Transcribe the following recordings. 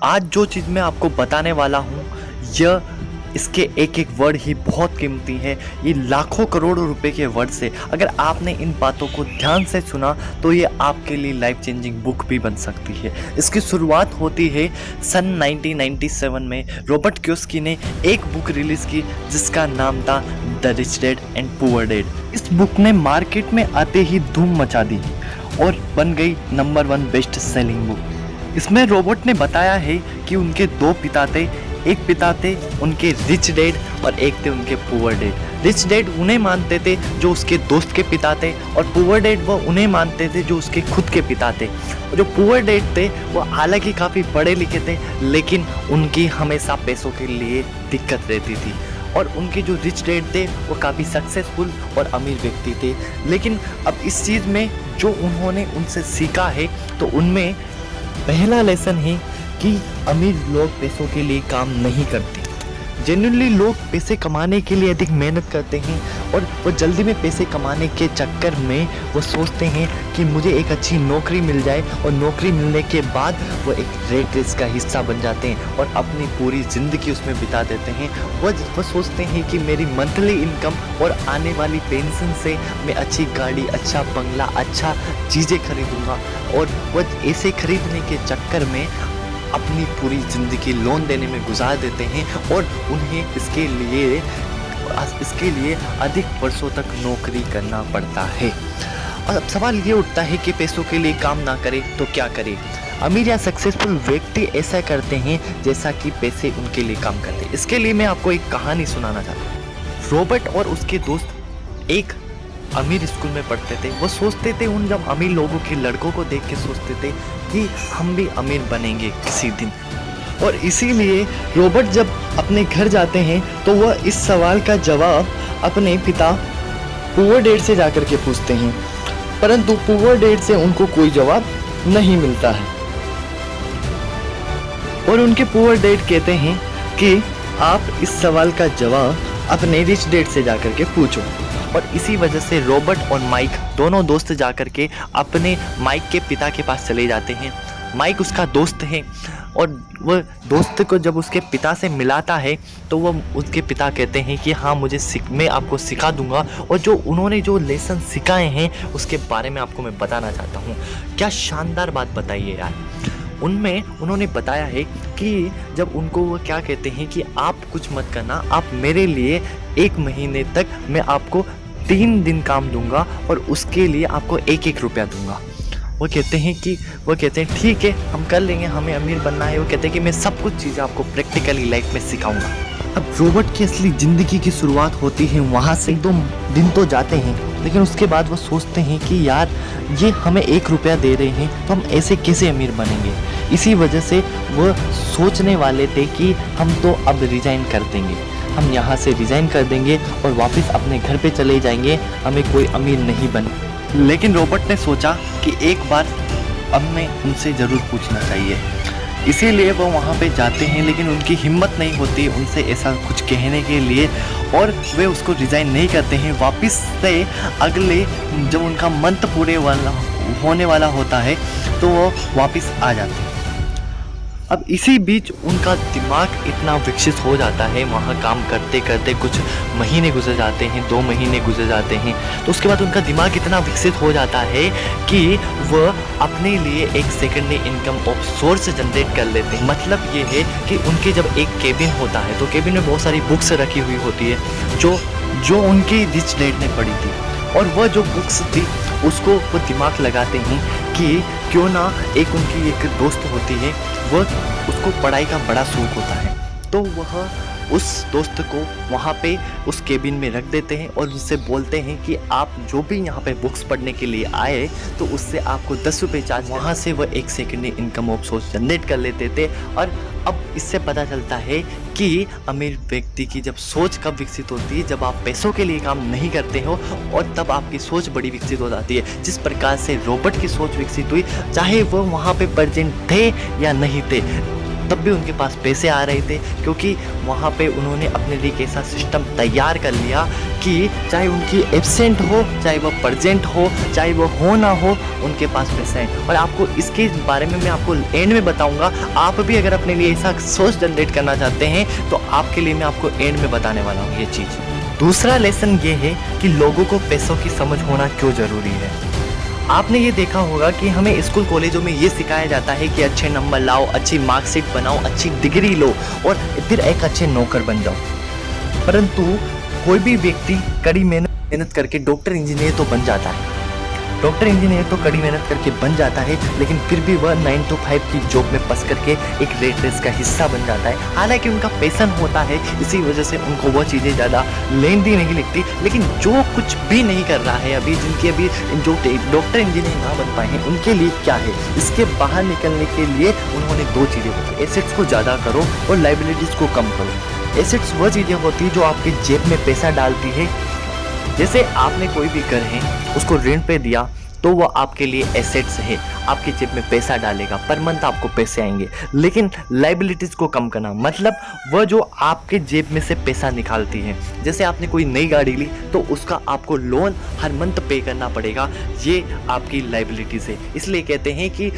आज जो चीज़ मैं आपको बताने वाला हूँ, यह इसके एक एक वर्ड ही बहुत कीमती है। ये लाखों करोड़ों रुपए के वर्ड से अगर आपने इन बातों को ध्यान से सुना तो ये आपके लिए लाइफ चेंजिंग बुक भी बन सकती है। इसकी शुरुआत होती है सन 1997 में। रॉबर्ट कियोसाकी ने एक बुक रिलीज़ की जिसका नाम था the rich dad and poor dad. इस बुक ने मार्केट में आते ही धूम मचा दी और बन गई नंबर 1 बेस्ट सेलिंग बुक। इसमें रॉबर्ट ने बताया है कि उनके दो पिता थे। एक पिता थे उनके रिच डैड और एक थे उनके पुअर डैड। रिच डैड उन्हें मानते थे जो उसके दोस्त के पिता थे और पुअर डैड वो उन्हें मानते थे जो उसके खुद के पिता थे। और जो पुअर डैड थे वो हालांकि काफ़ी पढ़े लिखे थे लेकिन उनकी हमेशा पैसों के लिए दिक्कत रहती थी। और उनके जो रिच डैड थे वो काफ़ी सक्सेसफुल और अमीर व्यक्ति थे। लेकिन अब इस चीज़ में जो उन्होंने उनसे सीखा है तो उनमें पहला लेसन है कि अमीर लोग पैसों के लिए काम नहीं करते। जेन्युइनली लोग पैसे कमाने के लिए अधिक मेहनत करते हैं और वो जल्दी में पैसे कमाने के चक्कर में वो सोचते हैं कि मुझे एक अच्छी नौकरी मिल जाए और नौकरी मिलने के बाद वो एक रेट रेस का हिस्सा बन जाते हैं और अपनी पूरी ज़िंदगी उसमें बिता देते हैं। वो सोचते हैं कि मेरी मंथली इनकम और आने वाली पेंशन से मैं अच्छी गाड़ी, अच्छा बंगला, अच्छा चीज़ें खरीदूँगा और वो ऐसे खरीदने के चक्कर में अपनी पूरी ज़िंदगी लोन देने में गुजार देते हैं और उन्हें इसके लिए अधिक वर्षों तक नौकरी करना पड़ता है। और अब सवाल ये उठता है कि पैसों के लिए काम ना करे तो क्या करे। अमीर या सक्सेसफुल व्यक्ति ऐसा करते हैं जैसा कि पैसे उनके लिए काम करते हैं। इसके लिए मैं आपको एक कहानी सुनाना चाहता हूँ। रॉबर्ट और उसके दोस्त एक अमीर स्कूल में पढ़ते थे। वो सोचते थे उन जब अमीर लोगों के लड़कों को देख के सोचते थे कि हम भी अमीर बनेंगे किसी दिन। और इसीलिए रॉबर्ट जब अपने घर जाते हैं तो वह इस सवाल का जवाब अपने पिता पुअर डैड से जाकर के पूछते हैं, परंतु पुअर डैड से उनको कोई जवाब नहीं मिलता है। और उनके पुअर डैड कहते हैं कि आप इस सवाल का जवाब अपने रिच डैड से जाकर के पूछो। और इसी वजह से रॉबर्ट और माइक दोनों दोस्त जाकर के अपने माइक के पिता के पास चले जाते हैं। माइक उसका दोस्त है और वह दोस्त को जब उसके पिता से मिलाता है तो वह उसके पिता कहते हैं कि हाँ मैं आपको सिखा दूंगा और जो उन्होंने जो लेसन सिखाए हैं उसके बारे में आपको मैं बताना चाहता हूँ। क्या शानदार बात बताइए यार। उनमें उन्होंने बताया है कि जब उनको वो क्या कहते हैं कि आप कुछ मत करना, आप मेरे लिए 1 महीने तक मैं आपको 3 दिन काम दूंगा और उसके लिए आपको 1-1 रुपया दूंगा। वो कहते हैं ठीक है हम कर लेंगे, हमें अमीर बनना है। वो कहते हैं कि मैं सब कुछ चीज़ें आपको प्रैक्टिकली लाइफ में सिखाऊंगा। अब रॉबर्ट की असली ज़िंदगी की शुरुआत होती है वहाँ से। 2 दिन तो जाते हैं लेकिन उसके बाद वो सोचते हैं कि यार ये हमें 1 रुपया दे रहे हैं तो हम ऐसे कैसे अमीर बनेंगे। इसी वजह से वो सोचने वाले थे कि हम तो अब रिज़ाइन कर देंगे, हम यहाँ से रिज़ाइन कर देंगे और वापस अपने घर पे चले जाएंगे, हमें कोई अमीर नहीं बन। लेकिन रॉबर्ट ने सोचा कि एक बार अब मैं उनसे ज़रूर पूछना चाहिए। इसीलिए वो वहाँ पे जाते हैं लेकिन उनकी हिम्मत नहीं होती उनसे ऐसा कुछ कहने के लिए और वे उसको रिज़ाइन नहीं करते हैं। वापस से अगले जब उनका मंथ होने वाला होता है तो वो वापस आ जाते हैं। अब इसी बीच उनका दिमाग इतना विकसित हो जाता है, वहाँ काम करते करते कुछ महीने गुजर जाते हैं, 2 महीने गुजर जाते हैं तो उसके बाद उनका दिमाग इतना विकसित हो जाता है कि वह अपने लिए एक secondary income of source generate कर लेते हैं। मतलब ये है कि उनके जब एक केबिन होता है तो केबिन में बहुत सारी बुक्स रखी हुई होती है जो उनकी रिच डैड ने पढ़ी थी और वह जो बुक्स थी उसको वो दिमाग लगाते हैं कि क्यों ना एक उनकी एक दोस्त होती है वह उसको पढ़ाई का बड़ा शौक होता है तो वह उस दोस्त को वहाँ पे उस केबिन में रख देते हैं और उससे बोलते हैं कि आप जो भी यहाँ पे बुक्स पढ़ने के लिए आए तो उससे आपको 10 रुपये चार्ज। वहाँ से वह एक secondary income of source generate कर लेते थे। और अब इससे पता चलता है कि अमीर व्यक्ति की जब सोच कब विकसित होती है, जब आप पैसों के लिए काम नहीं करते हो और तब आपकी सोच बड़ी विकसित हो जाती है। जिस प्रकार से रॉबर्ट की सोच विकसित हुई, चाहे वह वहाँ पे प्रेजेंट थे या नहीं थे, तब भी उनके पास पैसे आ रहे थे, क्योंकि वहाँ पे उन्होंने अपने लिए एक ऐसा सिस्टम तैयार कर लिया कि चाहे उनकी एब्सेंट हो, चाहे वो प्रेजेंट हो, चाहे वो हो ना हो, उनके पास पैसा है। और आपको इसके बारे में मैं आपको एंड में बताऊंगा। आप भी अगर अपने लिए ऐसा सोर्स जनरेट करना चाहते हैं तो आपके लिए मैं आपको एंड में बताने वाला हूँ ये चीज़। दूसरा लेसन ये है कि लोगों को पैसों की समझ होना क्यों ज़रूरी है। आपने ये देखा होगा कि हमें स्कूल कॉलेजों में ये सिखाया जाता है कि अच्छे नंबर लाओ, अच्छी मार्कशीट बनाओ, अच्छी डिग्री लो और फिर एक अच्छे नौकर बन जाओ। परंतु कोई भी व्यक्ति कड़ी मेहनत करके डॉक्टर इंजीनियर तो बन जाता है, डॉक्टर इंजीनियर तो कड़ी मेहनत करके बन जाता है, लेकिन फिर भी वह 9 to 5 की जॉब में फंस करके एक रेट रेस का हिस्सा बन जाता है। हालांकि उनका पैशन होता है, इसी वजह से उनको वह चीज़ें ज़्यादा लेंदी नहीं लगती। लेकिन जो कुछ भी नहीं कर रहा है अभी, जिनके अभी जो डॉक्टर इंजीनियर ना बन पाए हैं, उनके लिए क्या है, इसके बाहर निकलने के लिए उन्होंने 2 चीज़ें बताई। एसेट्स को ज़्यादा करो और लाइबिलिटीज़ को कम करो। एसेट्स वह चीज़ें होती है जो आपके जेब में पैसा डालती है। जैसे आपने कोई भी घर है उसको ऋण पे दिया तो वो आपके लिए एसेट्स है, आपकी जेब में पैसा डालेगा, पर मंथ आपको पैसे आएंगे। लेकिन लाइबिलिटीज़ को कम करना मतलब वह जो आपके जेब में से पैसा निकालती है। जैसे आपने कोई नई गाड़ी ली तो उसका आपको लोन हर मंथ पे करना पड़ेगा, ये आपकी लाइबिलिटीज़ है। इसलिए कहते हैं कि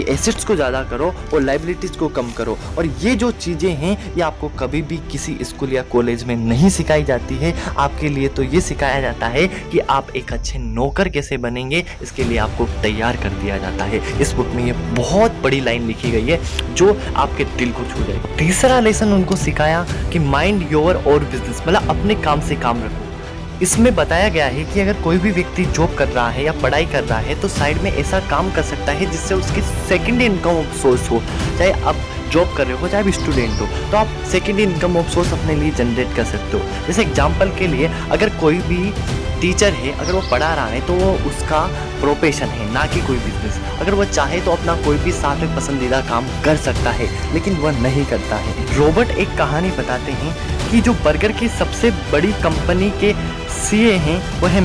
एसेट्स को ज़्यादा करो और लाइबिलिटीज़ को कम करो। और ये जो चीज़ें हैं ये आपको कभी भी किसी स्कूल या कॉलेज में नहीं सिखाई जाती है। आपके लिए तो ये सिखाया जाता है कि आप एक अच्छे नौकर कैसे बनेंगे, इसके लिए आपको तैयार कर दिया जाता है। इस बुक में ये बहुत बड़ी लाइन लिखी गई है जो आपके दिल को छू जाएगी। तीसरा लेसन उनको सिखाया कि माइंड योर और बिजनेस, मतलब अपने काम से काम रखो। इसमें बताया गया है कि अगर कोई भी व्यक्ति जॉब कर रहा है या पढ़ाई कर रहा है तो साइड में ऐसा काम कर सकता है जिससे उसकी सेकेंड इनकम सोर्स हो। चाहे आप जॉब कर रहे हो, चाहे भी स्टूडेंट हो, तो आप सेकेंड इनकम ऑफ सोर्स अपने लिए जनरेट कर सकते हो। जैसे एग्जांपल के लिए अगर कोई भी टीचर है, अगर वो पढ़ा रहा है तो वो उसका प्रोफेशन है, ना कि कोई बिजनेस। अगर वो चाहे तो अपना कोई भी साथ में पसंदीदा काम कर सकता है, लेकिन वह नहीं करता है। रॉबर्ट एक कहानी बताते हैं कि जो बर्गर की सबसे बड़ी कंपनी के सीए हैं वो है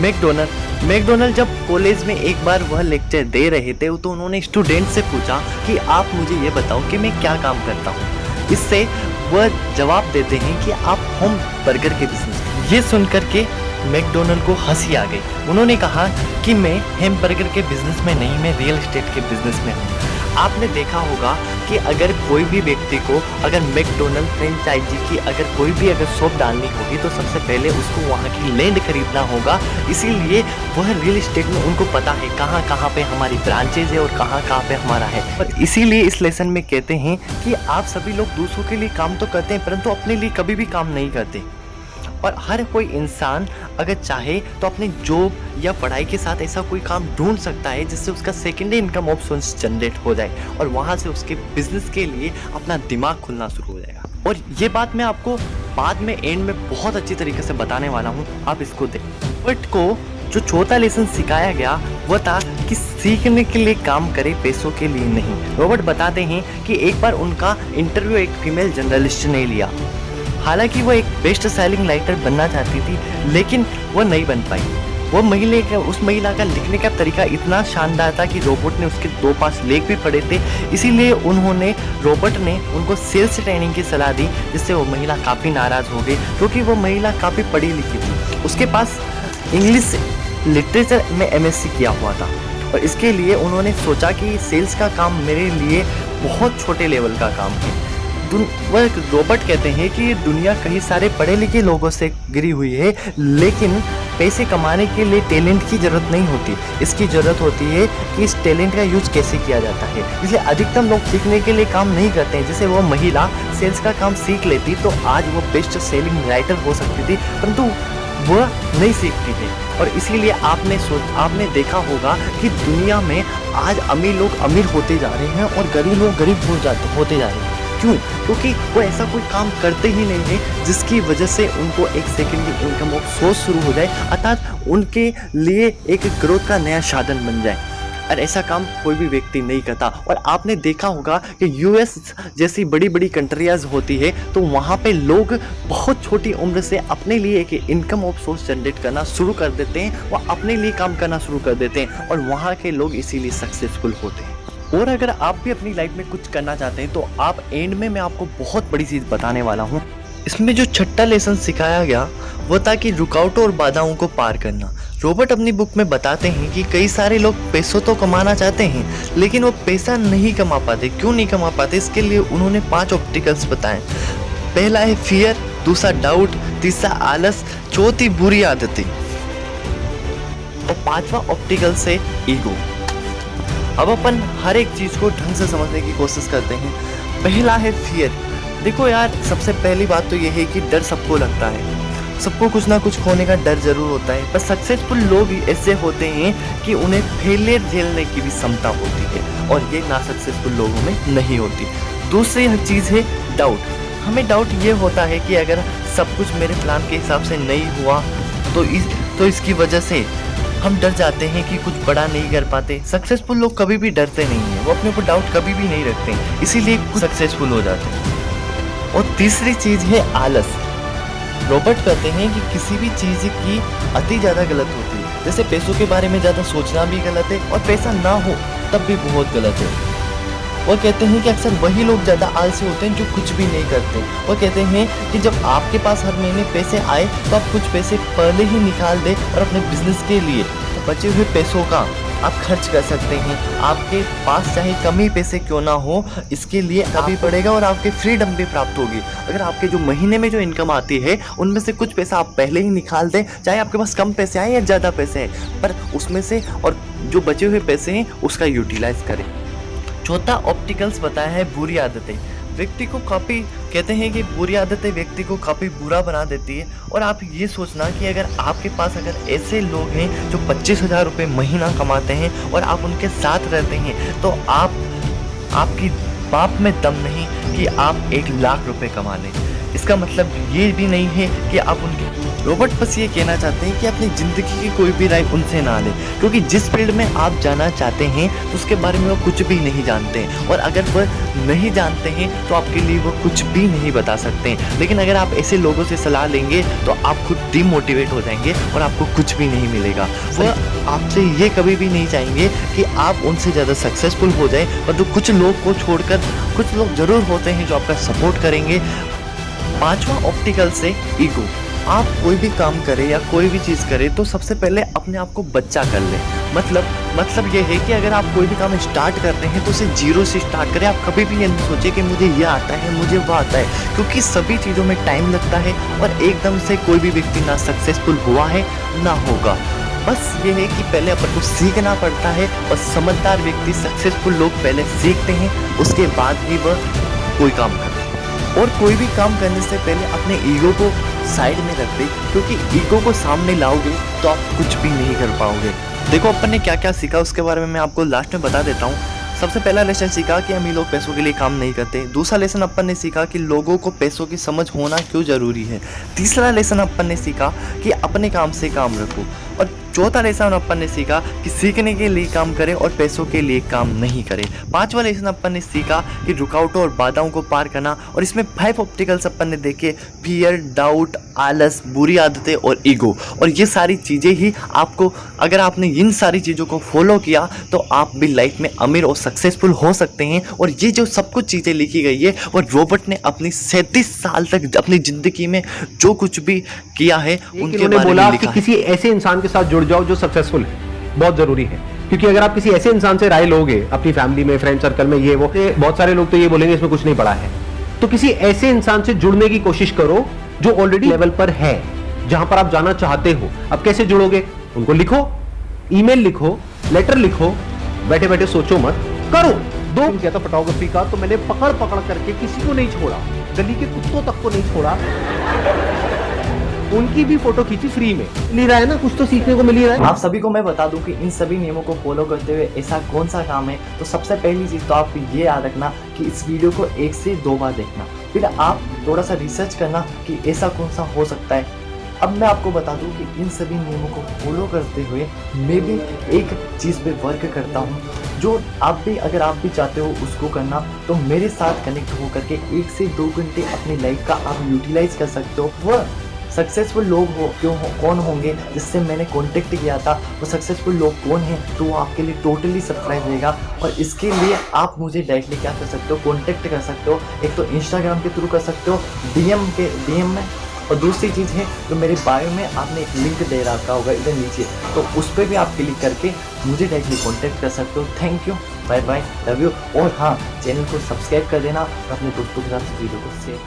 मैकडोनल्ड जब कॉलेज में एक बार वह लेक्चर दे रहे थे तो उन्होंने स्टूडेंट से पूछा कि आप मुझे ये बताओ कि मैं क्या काम करता हूँ। इससे वह जवाब देते हैं कि आप होम बर्गर के बिजनेस। ये सुनकर के मैकडोनल्ड को हंसी आ गई। उन्होंने कहा कि मैं हैमबर्गर के बिजनेस में नहीं, मैं रियल एस्टेट के बिजनेस में हूँ। आपने देखा होगा कि अगर कोई भी व्यक्ति को अगर मैकडोनल्ड फ्रेंचाइजी की कोई भी शॉप डालनी होगी तो सबसे पहले उसको वहाँ की लैंड खरीदना होगा। इसीलिए वह रियल एस्टेट में उनको पता है कहाँ कहाँ पे हमारी ब्रांचेज है और कहाँ कहाँ पे हमारा है। और इसीलिए इस लेसन में कहते हैं कि आप सभी लोग दूसरों के लिए काम तो करते हैं परंतु अपने लिए कभी भी काम नहीं करते। और हर कोई इंसान अगर चाहे तो अपनी जॉब या पढ़ाई के साथ ऐसा कोई काम ढूंढ सकता है जिससे उसका सेकेंडरी इनकम ऑप्शन जनरेट हो जाए और वहाँ से उसके बिजनेस के लिए अपना दिमाग खुलना शुरू हो जाएगा। और ये बात मैं आपको बाद में एंड में बहुत अच्छी तरीके से बताने वाला हूँ, आप इसको देखें। रॉबर्ट को जो चौथा लेसन सिखाया गया वह था कि सीखने के लिए काम करे, पैसों के लिए नहीं। रॉबर्ट बताते हैं कि एक बार उनका इंटरव्यू एक फीमेल जर्नलिस्ट ने लिया। हालांकि वो एक बेस्ट सेलिंग राइटर बनना चाहती थी लेकिन वो नहीं बन पाई। उस महिला का लिखने का तरीका इतना शानदार था कि रॉबर्ट ने उसके 2-5 लेख भी पढ़े थे। इसीलिए रॉबर्ट ने उनको सेल्स ट्रेनिंग की सलाह दी, जिससे वो महिला काफ़ी नाराज़ हो गई क्योंकि वो महिला काफ़ी पढ़ी लिखी थी। उसके पास इंग्लिश लिटरेचर में MSc किया हुआ था और इसके लिए उन्होंने सोचा कि सेल्स का काम मेरे लिए बहुत छोटे लेवल का काम है। रॉबर्ट कहते हैं कि दुनिया कई सारे पढ़े लिखे लोगों से घिरी हुई है, लेकिन पैसे कमाने के लिए टैलेंट की ज़रूरत नहीं होती। इसकी ज़रूरत होती है कि इस टैलेंट का यूज कैसे किया जाता है। इसलिए अधिकतम लोग सीखने के लिए काम नहीं करते हैं। जैसे वो महिला सेल्स का काम सीख लेती तो आज वो बेस्ट सेलिंग राइटर हो सकती थी, परंतु वह नहीं सीखती थी। और इसीलिए आपने देखा होगा कि दुनिया में आज अमीर लोग अमीर होते जा रहे हैं और गरीब लोग गरीब होते जा रहे हैं। क्यों? क्योंकि वो ऐसा कोई काम करते ही नहीं है जिसकी वजह से उनको एक सेकेंडरी इनकम ऑफ सोर्स शुरू हो जाए, अर्थात उनके लिए एक ग्रोथ का नया साधन बन जाए। और ऐसा काम कोई भी व्यक्ति नहीं करता। और आपने देखा होगा कि US जैसी बड़ी बड़ी कंट्रीज होती है तो वहाँ पे लोग बहुत छोटी उम्र से अपने लिए एक इनकम ऑफ सोर्स जनरेट करना शुरू कर देते हैं, वो अपने लिए काम करना शुरू कर देते हैं और वहाँ के लोग इसीलिए सक्सेसफुल होते हैं। और अगर आप भी अपनी लाइफ में कुछ करना चाहते हैं तो आप एंड में मैं आपको बहुत बड़ी चीज़ बताने वाला हूँ। इसमें जो छठा लेसन सिखाया गया वो था कि रुकावटों और बाधाओं को पार करना। रॉबर्ट अपनी बुक में बताते हैं कि कई सारे लोग पैसों तो कमाना चाहते हैं लेकिन वो पैसा नहीं कमा पाते। क्यों नहीं कमा पाते? इसके लिए उन्होंने 5 ऑब्स्टिकल्स बताए। पहला है फियर, दूसरा डाउट, तीसरा आलस, चौथी बुरी आदतें और 5वां ऑब्स्टिकल से ईगो। अब अपन हर एक चीज़ को ढंग से समझने की कोशिश करते हैं। पहला है फियर। देखो यार, सबसे पहली बात तो ये है कि डर सबको लगता है, सबको कुछ ना कुछ खोने का डर जरूर होता है। पर सक्सेसफुल लोग ऐसे होते हैं कि उन्हें फेलियर झेलने की भी क्षमता होती है और ये ना सक्सेसफुल लोगों में नहीं होती। दूसरी चीज़ है डाउट। हमें डाउट ये होता है कि अगर सब कुछ मेरे प्लान के हिसाब से नहीं हुआ तो इसकी वजह से हम डर जाते हैं कि कुछ बड़ा नहीं कर पाते। सक्सेसफुल लोग कभी भी डरते नहीं हैं, वो अपने ऊपर डाउट कभी भी नहीं रखते, इसीलिए कुछ सक्सेसफुल हो जाते हैं। और तीसरी चीज़ है आलस। रॉबर्ट कहते हैं कि किसी भी चीज़ की अति ज़्यादा गलत होती है। जैसे पैसों के बारे में ज़्यादा सोचना भी गलत है और पैसा ना हो तब भी बहुत गलत है। और कहते हैं कि अक्सर वही लोग ज़्यादा आलसी होते हैं जो कुछ भी नहीं करते। और कहते हैं कि जब आपके पास हर महीने पैसे आए तो आप कुछ पैसे पहले ही निकाल दें और अपने बिजनेस के लिए बचे हुए पैसों का आप खर्च कर सकते हैं। आपके पास चाहे कम ही पैसे क्यों ना हो, इसके लिए अभी पड़ेगा और आपके फ्रीडम भी प्राप्त होगी। अगर आपके जो महीने में जो इनकम आती है उनमें से कुछ पैसा आप पहले ही निकाल दें, चाहे आपके पास कम पैसे आए या ज़्यादा पैसे हैं, पर उसमें से और जो बचे हुए पैसे हैं उसका यूटिलाइज करें। चौथा ऑप्टिकल्स बताया है बुरी आदतें। व्यक्ति को काफ़ी कहते हैं कि बुरी आदतें व्यक्ति को काफ़ी बुरा बना देती है। और आप ये सोचना कि अगर आपके पास अगर ऐसे लोग हैं जो 25,000 रुपये महीना कमाते हैं और आप उनके साथ रहते हैं तो आपकी बाप में दम नहीं कि आप 1,00,000 रुपये कमा लें। इसका मतलब ये भी नहीं है कि आप उनके रॉबर्ट बस ये कहना चाहते हैं कि अपनी ज़िंदगी की कोई भी राय उनसे ना लें, क्योंकि जिस फील्ड में आप जाना चाहते हैं तो उसके बारे में वो कुछ भी नहीं जानते हैं। और अगर वह नहीं जानते हैं तो आपके लिए वो कुछ भी नहीं बता सकते हैं। लेकिन अगर आप ऐसे लोगों से सलाह लेंगे तो आप खुद डिमोटिवेट हो जाएंगे और आपको कुछ भी नहीं मिलेगा। वह आपसे ये कभी भी नहीं चाहेंगे कि आप उनसे ज़्यादा सक्सेसफुल हो जाए। परंतु कुछ लोग को छोड़कर कुछ लोग ज़रूर होते हैं जो आपका सपोर्ट करेंगे। 5वां ऑप्टिकल से ईगो। आप कोई भी काम करें या कोई भी चीज़ करें तो सबसे पहले अपने आप को बच्चा कर लें। मतलब ये है कि अगर आप कोई भी काम स्टार्ट करते हैं तो उसे जीरो से स्टार्ट करें। आप कभी भी ये नहीं सोचें कि मुझे ये आता है, मुझे वो आता है, क्योंकि सभी चीज़ों में टाइम लगता है और एकदम से कोई भी व्यक्ति ना सक्सेसफुल हुआ है ना होगा। बस ये है कि पहले अपन को सीखना पड़ता है और समझदार व्यक्ति, सक्सेसफुल लोग पहले सीखते हैं, उसके बाद ही वह कोई काम करते हैं। और कोई भी काम करने से पहले अपने ईगो को साइड में रख दे, क्योंकि ईगो को सामने लाओगे तो आप कुछ भी नहीं कर पाओगे। देखो अपन ने क्या क्या सीखा उसके बारे में मैं आपको लास्ट में बता देता हूँ। सबसे पहला लेसन सीखा कि अमीर लोग पैसों के लिए काम नहीं करते। दूसरा लेसन अपन ने सीखा कि लोगों को पैसों की समझ होना क्यों ज़रूरी है। तीसरा लेसन अपन ने सीखा कि अपने काम से काम रखो। और चौथा लेसन अपन ने सीखा कि सीखने के लिए काम करें और पैसों के लिए काम नहीं करें। 5वां लेसन अपन ने सीखा कि रुकावटों और बाधाओं को पार करना। और इसमें 5 ऑप्टिकल्स अपन ने देखे, फियर, डाउट, आलस, बुरी आदतें और ईगो। और ये सारी चीज़ें ही आपको, अगर आपने इन सारी चीज़ों को फॉलो किया तो आप भी लाइफ में अमीर और सक्सेसफुल हो सकते हैं। और ये जो सब कुछ चीज़ें लिखी गई है वो रॉबर्ट ने अपनी 37 साल तक अपनी ज़िंदगी में जो कुछ भी किया है उनके बारे में लिखा है। किसी ऐसे इंसान के साथ जुड़ जाओ जो सक्सेसफुल है, बहुत जरूरी है। क्योंकि अगर आप किसी ऐसे इंसान से राय लोगे अपनी फैमिली में, फ्रेंड सर्कल में, ये वो, बहुत सारे लोग तो ये बोलेंगे इसमें कुछ नहीं पड़ा है। तो किसी ऐसे इंसान से जुड़ने की कोशिश करो जो ऑलरेडी लेवल पर है, जहां पर आप जाना चाहते हो। अब कैसे जुड़ोगे? उनको लिखो, ईमेल लिखो, लेटर लिखो, बैठे बैठे सोचो मत, करो। दो क्या था फोटोग्राफी का, तो मैंने पकड़ करके किसी को नहीं छोड़ा, गली के कुत्तों तक को नहीं छोड़ा, उनकी भी फोटो खींची फ्री में। मिल रहा है ना, कुछ तो सीखने को मिल ही रहा है। आप सभी को मैं बता दूं कि इन सभी नियमों को फॉलो करते हुए ऐसा कौन सा काम है। तो सबसे पहली चीज़ तो आप ये याद रखना कि इस वीडियो को 1 से 2 बार देखना, फिर आप थोड़ा सा रिसर्च करना कि ऐसा कौन सा हो सकता है। अब मैं आपको बता दूं कि इन सभी नियमों को फॉलो करते हुए मैं भी एक चीज़ पे वर्क करता हूं, जो आप भी, अगर आप भी चाहते हो उसको करना तो मेरे साथ कनेक्ट हो करके 1 से 2 घंटे अपनी लाइफ का आप यूटिलाइज कर सकते हो। वह सक्सेसफुल लोग कौन होंगे जिससे मैंने कॉन्टेक्ट किया था, वो सक्सेसफुल लोग कौन हैं, तो वो आपके लिए टोटली सरप्राइज रहेगा। और इसके लिए आप मुझे डायरेक्टली क्या कर सकते हो, कॉन्टेक्ट कर सकते हो। एक तो इंस्टाग्राम के थ्रू कर सकते हो, डीएम में, और दूसरी चीज़ है जो मेरे बायो में आपने एक लिंक दे रखा होगा इधर नीचे, तो उस पर भी आप क्लिक करके मुझे डायरेक्टली कॉन्टेक्ट कर सकते हो। Thank you, bye bye, love you. और हाँ, चैनल को सब्सक्राइब कर देना और अपने दोस्तों के साथ वीडियो को शेयर